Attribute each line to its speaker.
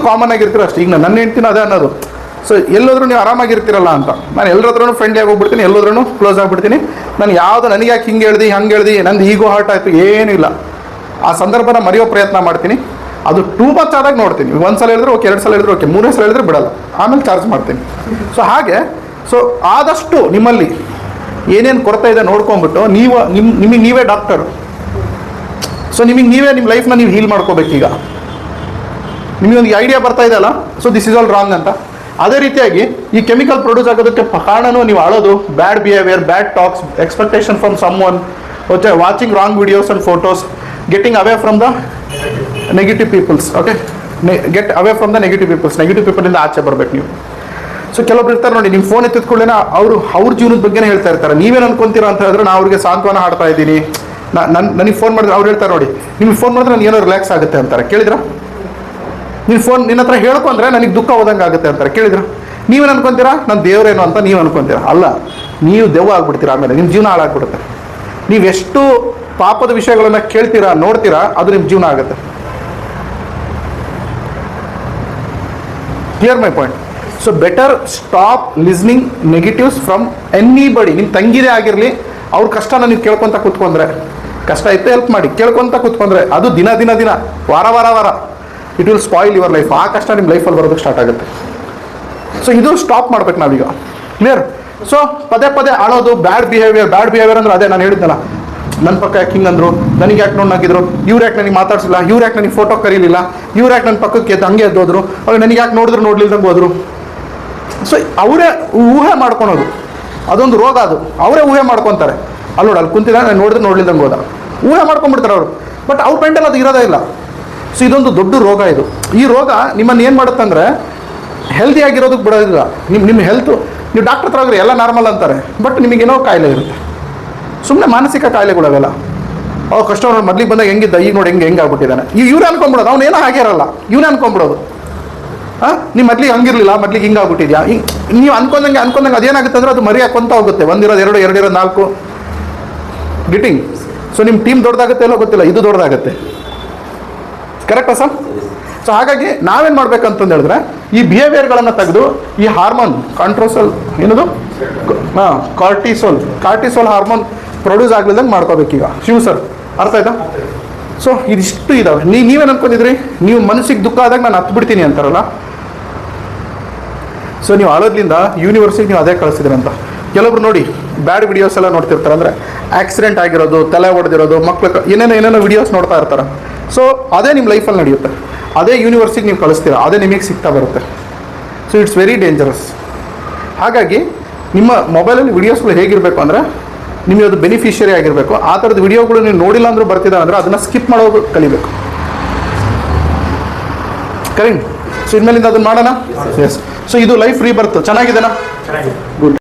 Speaker 1: Common ಆಗಿರ್ತೀರ ಅಷ್ಟು. ಈಗ ನನ್ನ ಹೆಂಡ್ತಿನ ಅದೇ ಅನ್ನೋದು. ಸೊ ಎಲ್ಲೋದ್ರೂ ನೀವು ಆರಾಮಾಗಿರ್ತೀರಲ್ಲ ಅಂತ. ನಾನು ಎಲ್ಲರ ಹತ್ರನೂ ಫ್ರೆಂಡ್ಲಿ ಆಗಿ ಹೋಗ್ಬಿಡ್ತೀನಿ, ಎಲ್ಲೋದ್ರೂ ಕ್ಲೋಸ್ ಆಗಿಬಿಡ್ತೀನಿ. ನಾನು ಯಾವುದು ನನಗೆ ಯಾಕೆ ಹಿಂಗೆ ಹೇಳ್ದು ಹಂಗೆ ಹೇಳ್ದು ನಂದು ಈಗೋ ಹರ್ಟ್ ಆಯಿತು ಏನೂ ಇಲ್ಲ. ಆ ಸಂದರ್ಭನ ಮರೆಯೋ ಪ್ರಯತ್ನ ಮಾಡ್ತೀನಿ. ಅದು ಟೂ ಮಚ್ ಆದಾಗ ನೋಡ್ತೀನಿ. ಒಂದು ಸಲ ಹೇಳಿದ್ರೆ ಓಕೆ, 2 ಸಲ ಹೇಳಿದ್ರೆ ಓಕೆ, 3ನೇ ಸಲ ಹೇಳಿದ್ರೆ ಬಿಡಲ್ಲ, ಆಮೇಲೆ ಚಾರ್ಜ್ ಮಾಡ್ತೀನಿ. ಸೊ ಹಾಗೆ ಆದಷ್ಟು ನಿಮ್ಮಲ್ಲಿ ಏನೇನು ಕೊರತೆ ಇದೆ ನೋಡ್ಕೊಂಬಿಟ್ಟು ನಿಮಗೆ ನೀವೇ ಡಾಕ್ಟರ್. ಸೊ ನಿಮಗೆ ನೀವೇ ನಿಮ್ಮ ಲೈಫ್ನ ನೀವು ಹೀಲ್ ಮಾಡ್ಕೋಬೇಕೀಗ. ನಿಮಗೊಂದು ಐಡಿಯಾ ಬರ್ತಾ ಇದೆಯಲ್ಲ, so this is all wrong ಅಂತ. ಅದೇ ರೀತಿಯಾಗಿ ಈ ಕೆಮಿಕಲ್ ಪ್ರೊಡ್ಯೂಸ್ ಆಗೋದಕ್ಕೆ ಕಾರಣನೂ ನೀವು ಅಳೋದು, bad behaviour, bad talks, expectation from someone, watching wrong videos and photos, getting away from the negative peoples. Okay, get away from the negative peoples. Negative ಪೀಪಲಿಂದ ಆಚೆ ಬರ್ಬೇಕು ನೀವು. ಸೊ ಕೆಲವೊಬ್ರು ಇರ್ತಾರೆ ನೋಡಿ, ನಿಮ್ಮ ಫೋನ್ ಎತ್ತಿದ್ಕೊಳ್ಳೇನ ಅವ್ರ ಜೀವನದ ಬಗ್ಗೆನೇ ಹೇಳ್ತಾ ಇರ್ತಾರೆ. ನೀವೇನು ಅನ್ಕೊಂತೀರಾ ಅಂತ ಹೇಳಿದ್ರೆ ನಾನು ಅವ್ರಿಗೆ ಸಾಂತ್ವನ ಹಾಡ್ತಾ ಇದ್ದೀನಿ. ನನಗೆ ಫೋನ್ ಮಾಡಿದ್ರೆ ಅವ್ರು ಹೇಳ್ತಾರೆ ನೋಡಿ, ನಿಮಗೆ ಫೋನ್ ಮಾಡಿದ್ರೆ ನನಗೆ ಏನೋ ರಿಲ್ಯಾಕ್ಸ್ ಆಗುತ್ತೆ ಅಂತಾರೆ. ಕೇಳಿದ್ರ? ನೀವು ಫೋನ್ ನಿನ್ನ ಹತ್ರ ಹೇಳ್ಕೊಂಡ್ರೆ ನನಗೆ ದುಃಖ ಹೋದಂಗೆ ಆಗುತ್ತೆ ಅಂತಾರೆ. ಕೇಳಿದ್ರ? ನೀವೇನು ಅನ್ಕೊಂತೀರಾ? ನಾನು ದೇವರೇನು ಅಂತ ನೀವು ಅನ್ಕೊಂತೀರಾ. ಅಲ್ಲ, ನೀವು ದೆವ್ವ ಆಗ್ಬಿಡ್ತೀರಾ. ಆಮೇಲೆ ನಿಮ್ಮ ಜೀವನ ಹಾಳಾಗ್ಬಿಡುತ್ತೆ. ನೀವೆಷ್ಟು ಪಾಪದ ವಿಷಯಗಳನ್ನು ಕೇಳ್ತೀರಾ, ನೋಡ್ತೀರಾ, ಅದು ನಿಮ್ಮ ಜೀವನ ಆಗುತ್ತೆ. Clear my point? So better stop listening negatives from anybody. ನಿಮ್ಮ ತಂಗಿದೇ ಆಗಿರಲಿ, ಅವ್ರ ಕಷ್ಟನ ನೀವು ಕೇಳ್ಕೊತ ಕೂತ್ಕೊಂಡ್ರೆ, ಕಷ್ಟ ಇತ್ತು ಹೆಲ್ಪ್ ಮಾಡಿ, ಕೇಳ್ಕೊತ ಕೂತ್ಕೊಂಡ್ರೆ ಅದು ದಿನ ದಿನ ದಿನ, ವಾರ ವಾರ ವಾರ, it will spoil your life. ಆ ಕಷ್ಟ ನಿಮ್ಮ ಲೈಫಲ್ಲಿ ಬರೋದಕ್ಕೆ ಸ್ಟಾರ್ಟ್ ಆಗುತ್ತೆ. ಸೊ ಇದು ಸ್ಟಾಪ್ ಮಾಡ್ಬೇಕು ನಾವೀಗ. ಕ್ಲಿಯರ್? ಸೊ ಪದೇ ಪದೇ ಆಳೋದು, ಬ್ಯಾಡ್ ಬಿಹೇವಿಯರ್ ಅಂದ್ರೆ ಅದೇ ನಾನು ಹೇಳಿದ್ನಲ್ಲ, ನನ್ನ ಪಕ್ಕ ಯಾಕೆ ಹಿಂಗಂದ್ರು, ನನಗೆ ಯಾಕೆ ನೋಡಿದ್ರು, ಇವ್ರು ಯಾಕೆ ನನಗೆ ಮಾತಾಡ್ಸಿಲ್ಲ, ಇವ್ರು ಯಾಕೆ ನನಗೆ ಫೋಟೋ ಕರೀಲಿಲ್ಲ, ಇವ್ರು ಯಾಕೆ ನನ್ನ ಪಕ್ಕಕ್ಕೆ ಹಂಗೆ ಎದ್ದೋದ್ರು, ಅವ್ರು ನನಗೆ ಯಾಕೆ ನೋಡಿದ್ರು ನೋಡ್ಲಿಲ್ದಂಗೆ ಹೋದ್ರು. ಸೊ ಅವರೇ ಊಹೆ ಮಾಡ್ಕೊಳೋದು, ಅದೊಂದು ರೋಗ. ಅದು ಅವರೇ ಊಹೆ ಮಾಡ್ಕೊತಾರೆ. ಅಲ್ಲಿ ಕುಂತಿದ್ದ, ನಾನು ನೋಡಿದ್ರೆ ನೋಡ್ಲಿಲ್ದಂಗೆ ಹೋದ, ಊಹೆ ಮಾಡ್ಕೊಂಡ್ಬಿಡ್ತಾರೆ ಅವರು. ಬಟ್ ಅವ್ರ ಮೆಂಟಲ್ ಅದು ಇರೋದೇ ಇಲ್ಲ. ಸೊ ಇದೊಂದು ದೊಡ್ಡ ರೋಗ ಇದು. ಈ ರೋಗ ನಿಮ್ಮನ್ನು ಏನು ಮಾಡುತ್ತಂದರೆ ಹೆಲ್ದಿ ಆಗಿರೋದಕ್ಕೆ ಬಿಡೋದಿಲ್ಲ. ನಿಮ್ಮ ಹೆಲ್ತು, ನೀವು ಡಾಕ್ಟರ್ ಹತ್ರ ಹೋಗ್ರಿ ಎಲ್ಲ ನಾರ್ಮಲ್ ಅಂತಾರೆ, ಬಟ್ ನಿಮಗೇನೋ ಕಾಯಿಲೆ ಇರುತ್ತೆ. ಸುಮ್ಮನೆ ಮಾನಸಿಕ ಕಾಯಿಲೆಗಳು ಅವೆಲ್ಲ. ಅವ್ರು ಕಷ್ಟವ್ರು ಮೊದಲಿಗೆ ಬಂದಾಗ ಹೆಂಗಿದ್ದ, ಈಗ ನೋಡಿ ಹೆಂಗೆ ಆಗ್ಬಿಟ್ಟಿದ್ದಾನೆ. ಇವ್ರು ಅನ್ಕೊಂಬಿಡೋದು, ಅವನೇನೋ ಹಾಗೇರಲ್ಲ, ಇವನೇ ಅನ್ಕೊಂಬಿಡೋದು. ನೀವು ಮೊದಲಿಗೆ ಹಂಗಿರಲಿಲ್ಲ, ಮೊದಲಿಗೆ ಹಿಂಗೆ ಆಗ್ಬಿಟ್ಟಿದ್ಯಾ. ನೀವು ಅನ್ಕೊಂಡಂಗೆ ಅದೇನಾಗುತ್ತೆ ಅಂದರೆ ಅದು ಮರಿ ಹಾಕೊಂತ ಹೋಗುತ್ತೆ. 1 ಇರೋದು 2, 2 ಇರೋದು 4 ಗಿಟಿಂಗ್. ಸೊ ನಿಮ್ಮ ಟೀಮ್ ದೊಡ್ಡದಾಗುತ್ತೆ ಎಲ್ಲೋ ಗೊತ್ತಿಲ್ಲ, ಇದು ದೊಡ್ಡದಾಗುತ್ತೆ. ಕರೆಕ್ಟಾ ಸರ್? ಸೊ ಹಾಗಾಗಿ ನಾವೇನು ಮಾಡ್ಬೇಕಂತಂದು ಹೇಳಿದ್ರೆ, ಈ ಬಿಹೇವಿಯರ್ಗಳನ್ನು ತೆಗೆದು ಈ ಹಾರ್ಮೋನ್ ಏನದು ಕಾರ್ಟಿಸೋಲ್ ಹಾರ್ಮೋನ್ ಪ್ರೊಡ್ಯೂಸ್ ಆಗ್ಲಿಲ್ಲಂಗೆ ಮಾಡ್ಕೋಬೇಕೀಗ. ಶಿವ ಸರ್ ಅರ್ಥ ಆಯ್ತಾ? ಸೊ ಇದಿಷ್ಟು ಇದಾವೆ. ನೀವೇನು ಅನ್ಕೊಂಡಿದ್ರಿ, ನೀವು ಮನಸ್ಸಿಗೆ ದುಃಖ ಆದಾಗ ನಾನು ಹತ್ತು ಬಿಡ್ತೀನಿ ಅಂತಾರಲ್ಲ. ಸೊ ನೀವು ಅಳೋದ್ರಿಂದ ಯೂನಿವರ್ಸಿಗೆ ನೀವು ಅದೇ ಕಳಿಸಿದ್ರಿ ಅಂತ. ಕೆಲವೊಬ್ರು ನೋಡಿ ಬ್ಯಾಡ್ ವಿಡಿಯೋಸ್ ಎಲ್ಲ ನೋಡ್ತಿರ್ತಾರೆ. ಅಂದರೆ ಆಕ್ಸಿಡೆಂಟ್ ಆಗಿರೋದು, ತಲೆ ಹೊಡೆದಿರೋದು, ಮಕ್ಳು ಏನೇನೋ ವಿಡಿಯೋಸ್ ನೋಡ್ತಾ ಇರ್ತಾರೆ. ಸೊ ಅದೇ ನಿಮ್ಮ ಲೈಫಲ್ಲಿ ನಡೆಯುತ್ತೆ, ಅದೇ ಯೂನಿವರ್ಸಿಗೆ ನೀವು ಕಳಿಸ್ತೀರ, ಅದೇ ನಿಮಗೆ ಸಿಗ್ತಾ ಬರುತ್ತೆ. So it's very dangerous. ಹಾಗಾಗಿ ನಿಮ್ಮ ಮೊಬೈಲಲ್ಲಿ ವಿಡಿಯೋಸ್ಗಳು ಹೇಗಿರಬೇಕು ಅಂದರೆ, ನಿಮಗೆ ಅದು ಬೆನಿಫಿಷಿಯರಿ ಆಗಿರಬೇಕು. ಆ ಥರದ ವಿಡಿಯೋಗಳು ನೀವು ನೋಡಿಲ್ಲ ಅಂದರೂ ಬರ್ತಿದೆ ಅಂದರೆ ಅದನ್ನು ಸ್ಕಿಪ್ ಮಾಡೋದು ಕಲಿಬೇಕು. ಕರೆಕ್ಟ್? ಸೊ ಇನ್ಮೇಲಿಂದ ಅದನ್ನು ಮಾಡೋಣ. ಎಸ್. ಸೊ ಇದು ಲೈಫ್ ರೀಬರ್ತ್ ಚೆನ್ನಾಗಿದೆನಾ? ಗುಡ್.